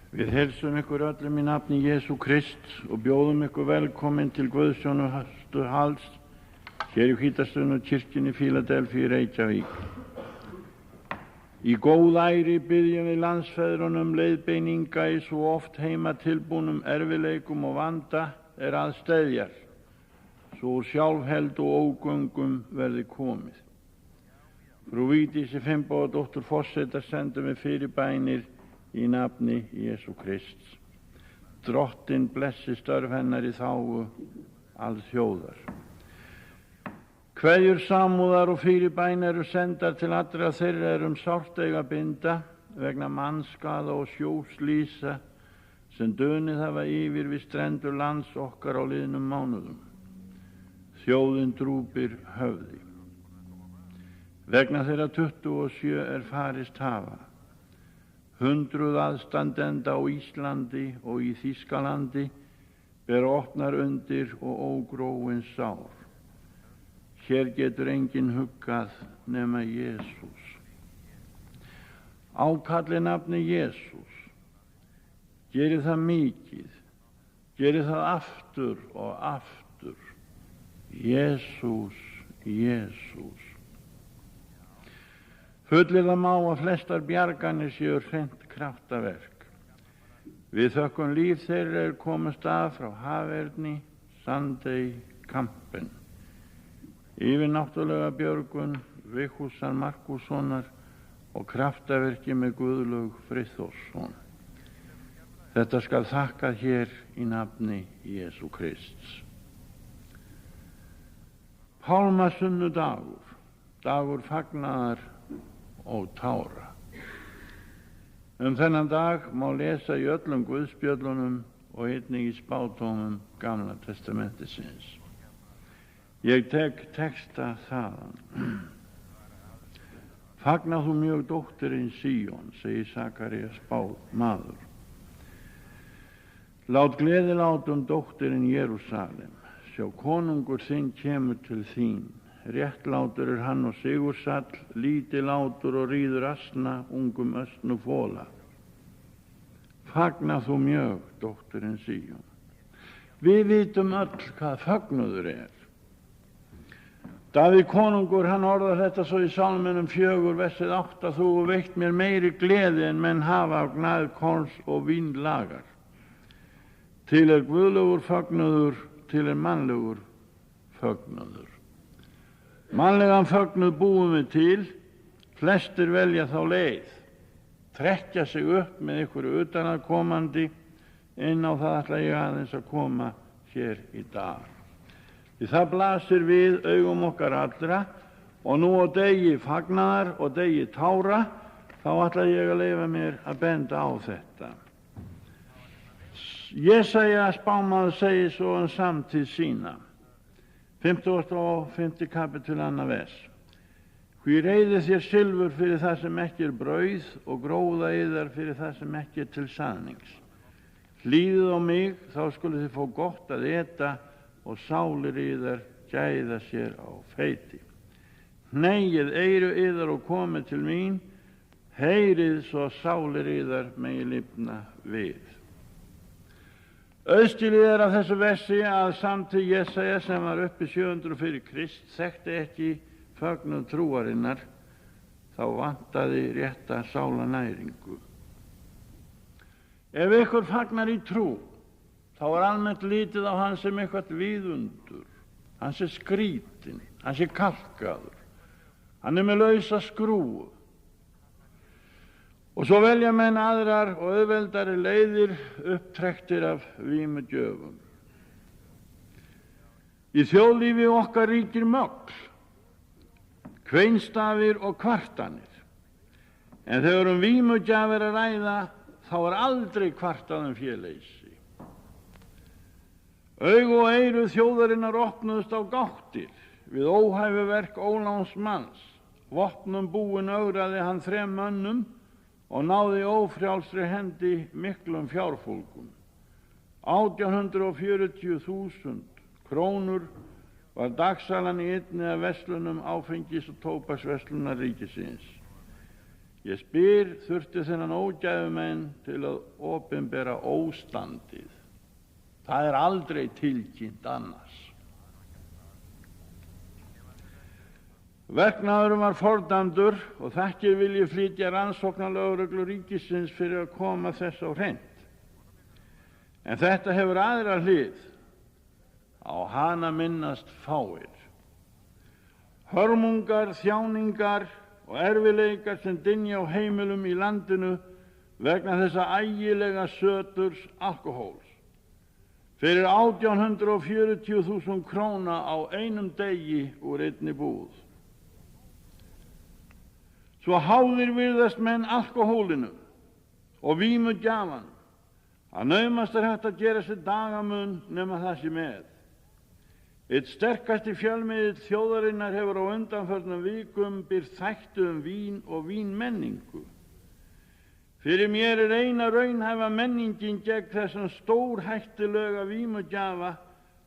Við heilsum ykkur öllum í nafni Jesú Krist og bjóðum ykkur velkomin til Guðsþjónustu halds hér í Hvítasunnu kirkjunni Fíladelfíu í Reykjavík. Í góðæri biðjum við landsfeðrunum leiðbeininga í svo oft heima tilbúnum erfiðleikum og vanda að steðjar, svo úr sjálfheld og ógöngum verði komið. Frú Vigdísi Finnbogadóttur forseta sendum við fyrirbænir í nafni Jesú Krists. Drottinn blessi störf hennar í þágu alþjóðar. Kveðjur samúðar og fyrirbæn eru sendar til allra þeirra sárt eiga binda vegna mannskaða og sjóslýsa sem dunið hafa yfir við strendur lands okkar á liðnum mánuðum. Þjóðin drúpir höfði. Vegna þeirra 27 farist hafa. 100 aðstandenda á Íslandi og í Þýskalandi bera opnar undir og ógróin sár. Hér getur enginn huggað nema Jesús. Ákalli nafni Jesús. Gerið það mikið. Gerið það aftur og aftur. Jesús, Jesús. Fullir það má að flestar bjarganir séu hreint kraftaverk. Við þökkum líf þeirra komast af frá Haverni, Sandey, Kampen. Yfir náttúrulega björgun Vigfúsar Markússonar og kraftaverki með Guðlaug Friðþórsson. Þetta skal þakkað hér í nafni Jesú Krists. Pálmasunnudagur, dagur fagnaðar og tára. Þennan dag má lesa í öllum guðspjöllunum og einnig í spádómum Gamla testamentisins. Ég tek texta þaðan. Fagna þú mjög dóttirinn Síón, segir Sakarías spámaður. Lát gleðilátum dóttirinn Jerúsalem. Sjá, konungur þinn kemur til þín. Réttlátur hann og sigursall, lítilátur og ríður asna, ungum östnu fóla. Fagna þú mjög, dóttirinn Síón. Við vitum öll hvað fögnuður Davíð konungur, hann orðar þetta svo í Sálminum 4, versið 8, þú veitt mér meiri gleði en menn hafa af gnægð korns og vínlagar. Til guðlegur fögnuður, til mannlegur fögnuður. Mannlegan fögnuð búum við til, flestir velja þá leið, trekkja sig upp með einhverju utanaðkomandi, inn á það ætla ég aðeins að koma hér í dag. Því það blasir við augum okkar allra og nú á degi fagnaðar og degi tára, þá ætla ég að leyfa mér að benda á þetta. Jesaja spámaður segir svo samtíð sína. 55. kapitel 2. vers. Hví reiðið þér silfur fyrir það sem ekki brauð og gróða yðar fyrir það sem ekki til saðnings. Hlýðið á mig, þá skuluð þið fá gott að eta og sálir yðar gæða sér á feiti. Hneigið eyru yðar og komið til mín, heyrið svo sálir yðar megi lifna við. Auðskilið af þessu versi að samtíð Jesaja sem var uppi 700 fyrir Krist þekkti ekki fögnuð trúarinnar, þá vantaði rétta sálanæringu. Ef ykkur fagnar í trú, þá almennt lítið á hann sem eitthvað viðundur, hann sé skrítinn, hann sé kalkaður, hann með lausa skrúfu. Og svo velja menn aðrar og auðveldari leiðir upptrektir af vímugjöfum. Í þjóðlífi okkar ríkir mögl, kveinstafir og kvartanir. En þegar vímugjafir að ræða, þá aldrei kvartað féleysi. Aug og eyru þjóðarinnar opnuðust á gáttir við óhæfuverk óláns manns. Vopnum búin ögraði hann 3 mönnum og náði ófrjálsri hendi miklum fjárfólkum. 1840.000 krónur var dagsalan í einni af verslunum áfengis- og tóbaksverslunar ríkisins. Ég spyr, þurfti þennan ógæfumenn til að opinbera óstandið? Það aldrei tilkynnt annars. Verknaðurinn var fordæmdur og þakkir vil ég flytja rannsóknarlögreglu ríkisins fyrir að koma þess á hreint. En þetta hefur aðra hlið, á hana minnast fáir. Hörmungar, þjáningar og erfiðleikar sem dynja á heimilum í landinu vegna þessa ægilega söturs alkóhóls. Fyrir 1840.000 króna á einum degi úr einni búð. Svo háðir virðast menn alkóhólinu og vímugjafanum að naumast hægt að gera sér dagamun nema það sé með. Eitt sterkasti fjölmiðill þjóðarinnar hefur á undanförnum vikum birt þætti vín og vínmenningu. Fyrir mér eina raunhæfa menningin gegn þessum stórhættulega vímugjafa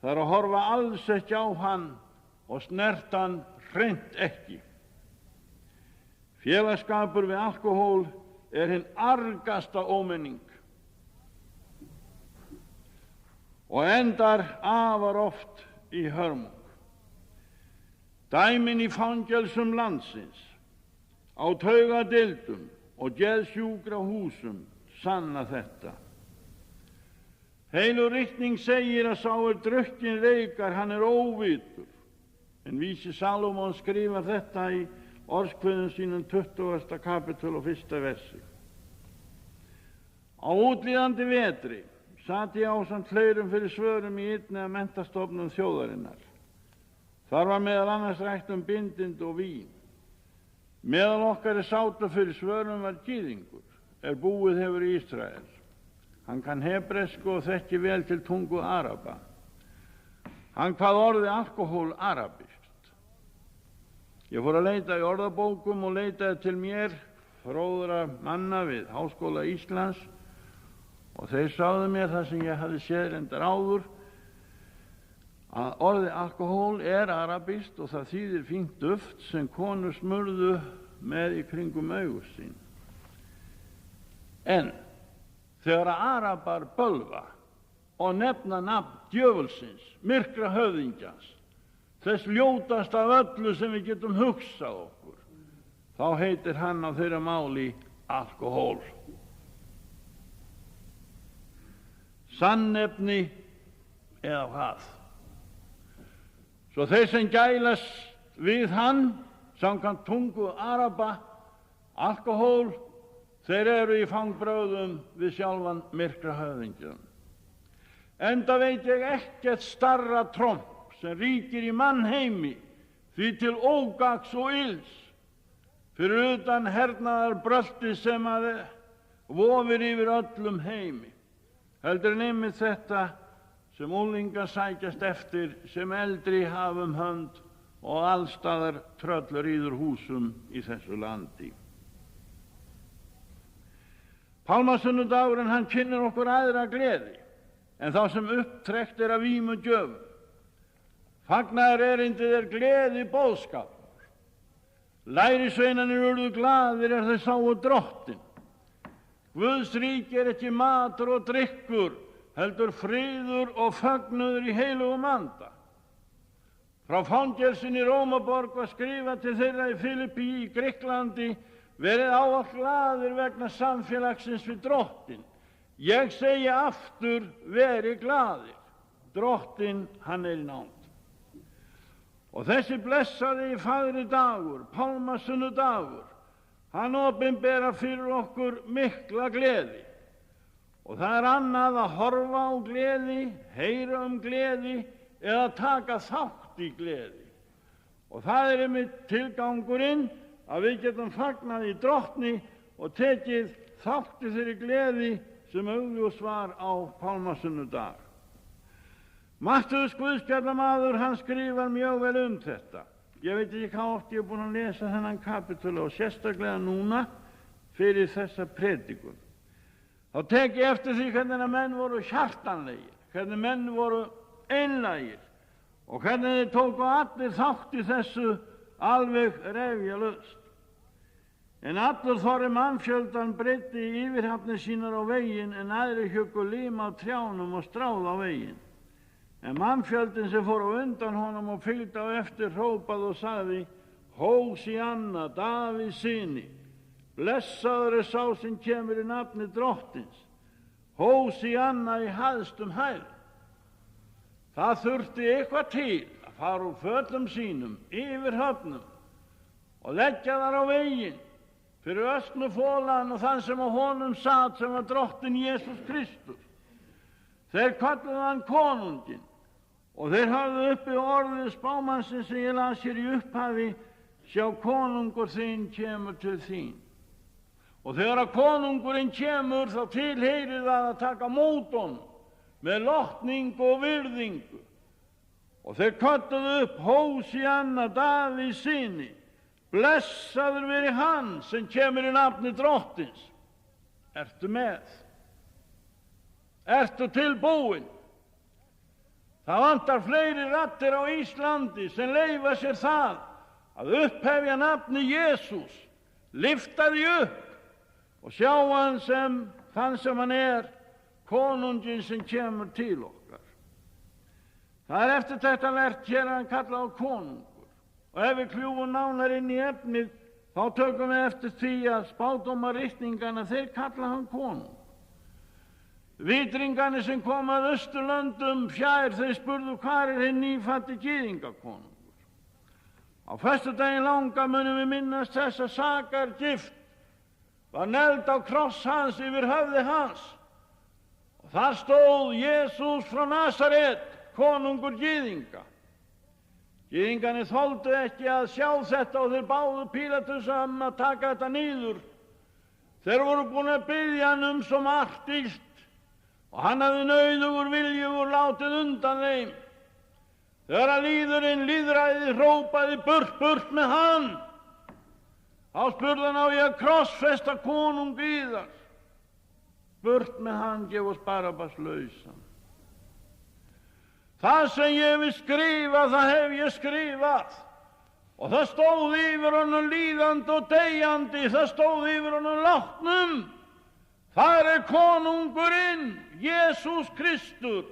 þar að horfa alls ekki á hann og snerta hann hreint ekki. Félagsskapur við alkóhól hinn argasta ómenning og endar afar oft í hörmung. Dæmin í fangelsum landsins, á taugadeildum og geðsjúkrahúsum sanna þetta. Heilur ritning segir að sá drukkinn reykar, hann óvitur. En vísi Salómon skrifar þetta í orðskveðum sínum 20. kapítul og 1. versi. Á útlíðandi vetri sat ég ásamt fleirum fyrir svörum í einni af menntastofnun þjóðarinnar. Þar var meðal annars rætt bindindi og vín. Meðal okkar sátu fyrir svörum var gyðingur, búið hefur í Ísrael. Hann kann hebresku og þekki vel til tungu araba. Hann kvað orðið alkóhól arabiskt. Ég fór að leita í orðabókum og leitaði til mér fróðra manna við Háskóla Íslands og þeir sagði mér það sem ég hafði séð reyndar áður, að orðið alkóhól arabiskt og það þýðir fínt duft sem konur smurðu með í kringum augu sín. En þegar arabar bölva og nefna nafn djöfulsins, myrkra höfðingjans, þess ljótast af öllu sem við getum hugsað okkur, þá heitir hann á þeirra máli alkóhól. Sannefni eða hvað? Svo þeir sem gælast við hann, samkvæmt tungu araba, alkóhól, þeir eru í fangbrögðum við sjálfan myrkra höfðingjan. Enda veit ég ekkert starra tromp sem ríkir í mannheimi, því til ógagns og ills, fyrir utan hernaðarbrölti sem að vofir yfir öllum heimi. Heldur en einmitt þetta sem unglingar sækjast eftir, sem eldri hafa hönd og allstaðar tröll ríður húsum í þessu landi. Pálmasunnudagurinn hann kynnir okkur aðra gleði en þá sem upptrekt af vímugjöfum. Fagnaðarerindið gleði boðskapar. Lærisveinarnir urðu glaðir þeir sáu drottinn. Guðs ríki ekki matur og drykkur, heldur friður og fögnuður í heilugum anda. Frá fangelsinu í Rómaborg var skrifað til þeirra í Filippi í Grikklandi, verið ávallt glaðir vegna samfélagsins við drottinn. Ég segi aftur, verið glaðir. Drottinn, hann í nánd. Og þessi blessaði fagri dagur, pálmasunnudagur, hann opinbera fyrir okkur mikla gleði. Og það annað að horfa á gleði, heyra gleði eða taka þátt í gleði. Og það einmitt tilgangurinn að við getum fagnað í drottni og tekið þátt í þeirri gleði sem augljós var á pálmasunnudag. Mattheus guðspjallamaður, hann skrifar mjög vel þetta. Ég veit ekki hvað oft ég búinn að lesa þennan kapítula og sérstaklega núna fyrir þessa predikun. Þá tek ég eftir því hvernig menn voru hjartanlegir, hvernig menn voru einlægir og hvernig þeir tóku allir þátt í þessu alveg refjalaust. En allur þorri mannfjöldan breiddi yfirhafnir sínar á veginn, en aðrir hjuggu lim af trjánum og stráð á veginn. En mannfjöldin sem fór á undan honum og fylgdi á eftir hrópaði og sagði: Hósíanna, Davíðs syni, blessaður er sá sem kemur í nafni Drottins, Hósíanna í hæstum hæð. Það þurfti eitthvað til að fara úr fötum sínum yfir höfnum og leggja þar á veginn fyrir ösknufólann og þann sem á honum sat, sem var Drottinn Jesús Kristus. Þeir kölluðu hann konunginn, og þeir hafðu uppi orðið spámannsins sem ég las hér í upphafi: sjá, konungur þinn kemur til þín. Og þegar að konungurinn kemur, þá tilheyrir það að taka mót honum með lotningu og virðingu. Og þeir kölluðu upp: Hósíanna, Davíðs syni, blessaður veri hann sem kemur í nafni Drottins. Ertu með? Ertu tilbúin? Það vantar fleiri raddir á Íslandi sem leyfa sér það að upphefja nafni Jesús, lyfta því upp og sjá hann sem þann sem hann er, konunginn sem kemur til okkar. Það er eftirtektarvert hér að hann kalla á konungur. Og ef við kljúfum nánar inn í efnið, þá tökum við eftir því að spádómaritningarna, þeir kalla hann konung. Vitringarnir sem koma að Austurlöndum fjær, þeir spurðu: hvar er hinn nýfæddi gyðingakonungur? Á föstudaginn langa munum við minnast þess að sakargift var negld á kross hans yfir höfði hans. Og þar stóð Jesús frá Nasaret, konungur gyðinga. Gyðingarnir þoldu ekki að sjá þetta og þeir báðu Pílatus að taka þetta niður. Þeir voru búin að biðja hann svo margt illt og hann hafði nauðugur viljugur látið undan þeim. Þegar að líðurinn lýðræðið hrópaði: burt, burt með hann, þá spurði hann: á ég að krossfesta konung yðar? Burt með hann, gef oss Barabbas lausan. Það sem ég vil skrifa, það hef ég skrifað. Og það stóð yfir honum líðandi og deyjandi, það stóð yfir honum látnum. Það er konungurinn, Jesús Kristur,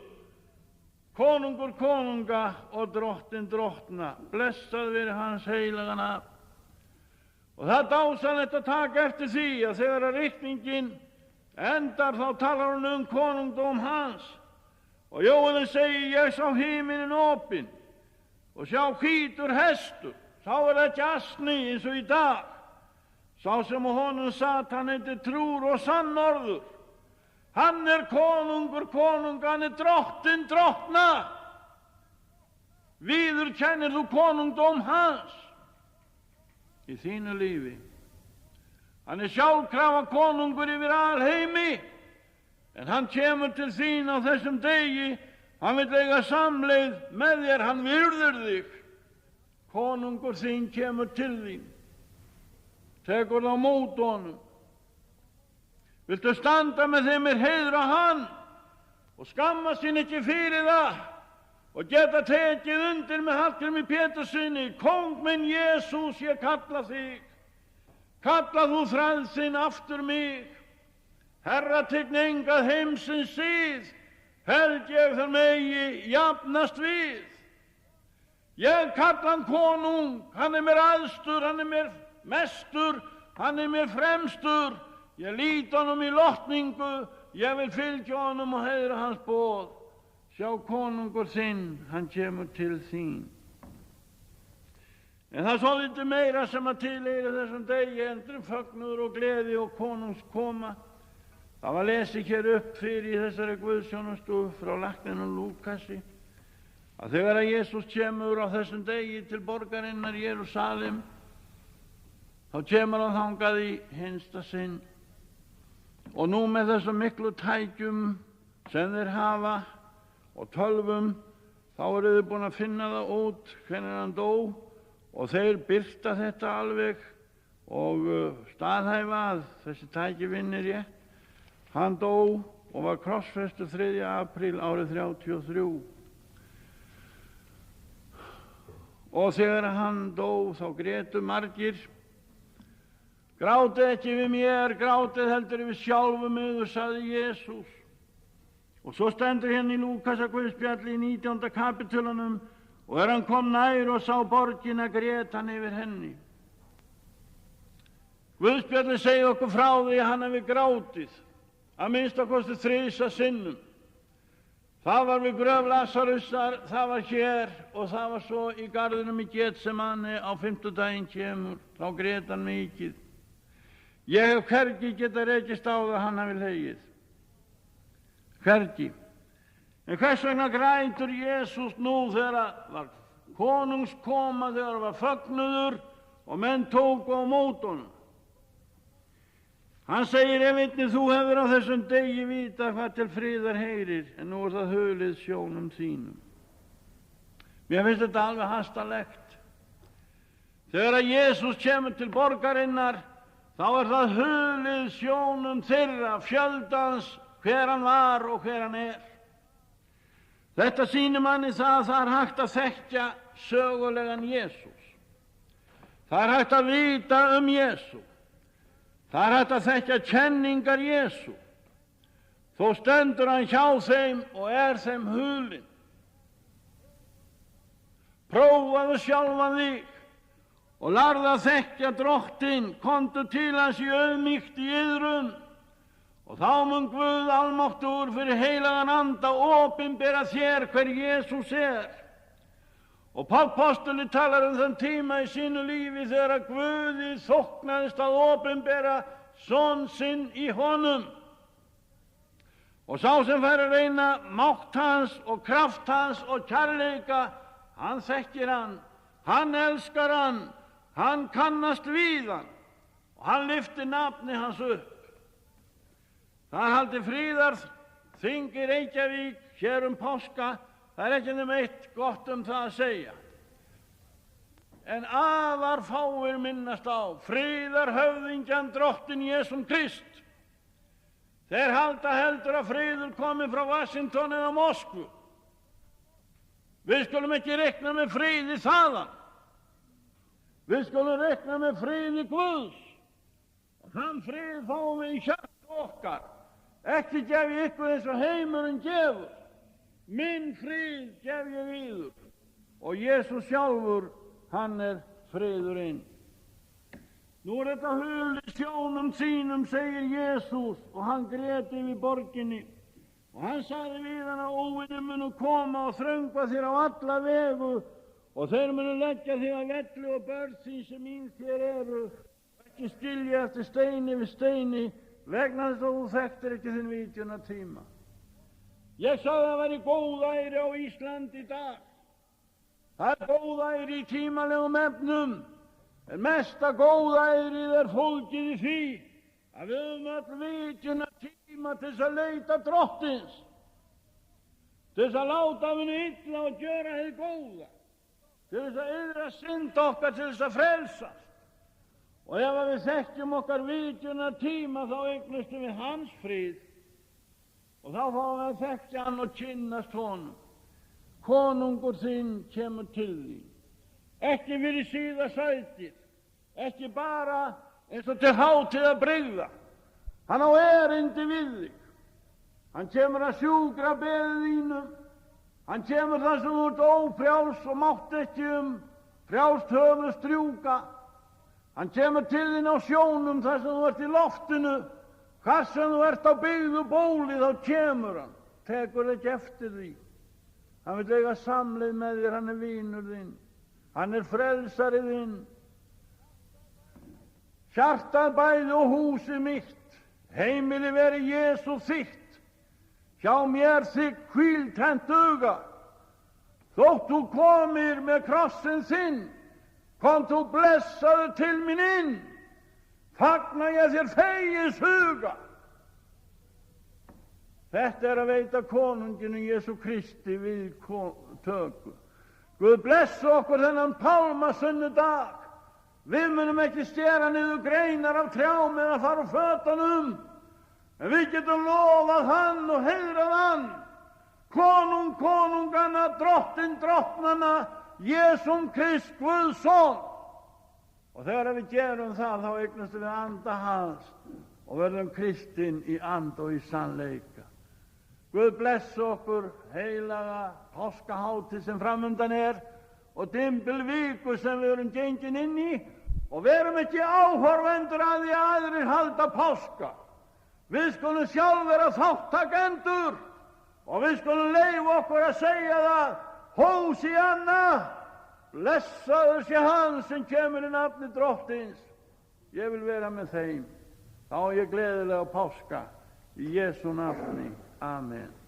konungur konunga og drottinn drottna. Blessað veri hans heilaga nafn. Og það er dásamlegt að taka eftir því að þegar að ritningin endar, þá talar hann konungdóm hans. Og Jóel segir: ég sá himinin opinn og sjá hvítur hestur. Sá er ekki asni eins og í dag. Sá sem á honum sat, hann heitir trúr og sannorður. Hann er konungur konunga, hann er drottinn drottna. Viðurkennir þú konungdóm hans í þínu lífi? Hann er sjálfkrafa konungur yfir alheimi, en hann kemur til þín á þessum degi. Hann vill eiga samleið með þér, hann virðir þig. Konungur þín kemur til þín. Tekur þá mót honum. Viltu standa með þeim er heiðra hann og skamma sín ekki fyrir það og geta tekið undir með Hallgrími Péturssyni: kóng minn Jesús, ég kalla þig. Kalla þú frelsinn aftur mig. Herra, tign engað heimsins síð, held ég þar megi jafnast við. Ég kalla hann konung, hann er mér æðstur, hann er mér mestur, hann er mér fremstur. Ég lít honum í lotningu, ég vil fylgja honum og heiðra hans boð. Sjá, konungur þinn, hann kemur til þín. En það er svolítið meira sem að tilheyra þessum degi en fögnuður og gleði og konungs koma. Það var lesið hér upp fyrir í þessari guðsjónustu frá lækninum Lúkasi að þegar að Jesús kemur á þessum degi til borgarinnar Jerúsalem, þá kemur hann þangað í hinsta sinn. Og nú með þessum miklu tækjum sem þeir hafa og tölvum, þá eru þið búin að finna það út hvernig hann dó, og þeir birta þetta alveg og staðhæfa að þessi tæki vinnir rétt. Hann dó og var krossfestur 3. apríl árið 33. Og þegar hann dó, þá grétu margir Grátið ekki við mér, grátið heldur við sjálfum yður, sagði Jesús. Og svo stendur hérna í Lúkasarguðspjalli í 19. kapitulunum, og hann kom nær og sá borgina, grét hann yfir henni. Guðspjalli segir okkur frá því að hann hefði grátið, að minnsta kosti 3 sinnum. Það var við gröf Lasarusar, það var hér og það var svo í garðinum í Getsemane á 5. daginn kemur, þá grét hann mikið. Ég hef hvergi geta rekist á það hann hafi hlegið. Hvergi. En hvers vegna grætur Jesús nú þegar var konungskoma, þegar var fögnuður og menn tóku á móti honum? Hann segir, ef einnig þú hefur á þessum degi vita hvað til friðar heyrir, en nú það hulið sjónum þínum. Mér finnst þetta alveg hastalegt. Þegar að Jesús kemur til borgarinnar, þá það hulið sjónum þeirra, fjöldans, hver hann var og hver hann er. Þetta sýnir manni það er hægt að þekkja sögulegan Jesús. Það hægt að vita Jesú. Það hægt að þekkja kenningar Jesú. Þó stendur hann hjá þeim og þeim hulinn. Prófaðu sjálfan þig og lærðu að þekkja Drottinn, komdu til hans í auðmýkt í iðrun, og þá mun Guð almáttugur fyrir heilagan anda opinbera þér hver Jesús er. Og Páll postuli talar þann tíma í sínu lífi þegar að Guði þóknaðist að opinbera son sinn í honum. Og sá sem fær að reyna mátt hans og kraft hans og kærleika, hann þekkir hann elskar hann kannast við hann, og hann lyftir nafni hans upp. Það haldið fríðar þing í Reykjavík hér páska. Það ekki nema eitt gott það að segja. En afar fáir minnast á friðarhöfðingjan Drottinn Jesúm Krist. Þeir halda heldur að friður komi frá Washington eða Moskvu. Við skulum ekki rekna með friði þaðan. Við skulum rekna með friði Guðs. Og þann frið fáum við í hjarta okkar. Ekki gef ég ykkur eins og heimurinn gefur. Minn frið gef ég yður. Og Jesús sjálfur, hann friðurinn. Nú þetta hulið sjónum sínum, segir Jesús, og hann grét yfir borginni. Og hann sagði við hann að óvinir munu koma og þröngva þér á alla vegu, og þeir munu leggja þér að velli og börn því sem ín þér eru, og ekki skilja eftir steini við steini, vegna þess að þú þekktir ekki þinn vitjuna tíma. Ég sagði að það væri góðæri á Íslandi í dag. Það góðæri í tímalegum efnum, en mesta góðærið fólgið í því að við höfum öll vitjuna tíma til þess að leita Drottins, til þess að láta af henni illa og gjöra hið góða, til þess að yðra synd okkar, til þess að frelsast. Og ef við þekkjum okkar vitjuna tíma, þá eignumstum við hans frið. Og þá fáum við að þekkja hann og kynnast honum. Konungur þinn kemur til þín. Ekki fyrir síðasætir, ekki bara eins og til hátíðabrigða. Hann á erindi við þig. Hann kemur að sjúkra beðið þínum. Hann kemur þar sem þú ert ófrjáls og mátt ekki frjálst höfuð strjúka. Hann kemur til þín á sjónum þar sem þú ert í loftinu. Hvar sem þú ert á byggðu bóli, þá kemur hann, tekur ekki eftir því. Hann vill eiga samleið með þér, hann vinur þinn, hann frelsari þinn. Hjartað bæði og húsið mitt, heimili veri Jesú þitt, hjá mér þig hvíltrennt auga. Þótt þú komir með krossinn þinn, kom þú blessaður til mín inn. Fagna ég þér fegins huga. Þetta að veita konunginu Jesú Kristi viðtöku. Guð blessa okkur þennan pálmasunnudag. Við munum ekki stjera niður greinar af trjám eða fara úr fötunum, en við getum lofað hann og heiðrað hann. Konung konungana, Drottinn drottnanna, Jesúm Krist Guðs son. Og þegar vi gerum það, þá eignast vi anda hans og verðum kristin i and og i sannleika. Gud blesse okkur heilaga páskahátíð sem framundan og dimpilviku sem vi erum gengin inn i, og verum ekki áhorfendur að því aðrir halda páska. Við skulum sjálf vera þáttakendur og við skulum leyfa okkur að segja það: Hósianna, blessaður sé hann sem kemur í nafni Drottins. Ég vil vera með þeim. Þá er ég gleðilega páska í Jesu nafni. Amen.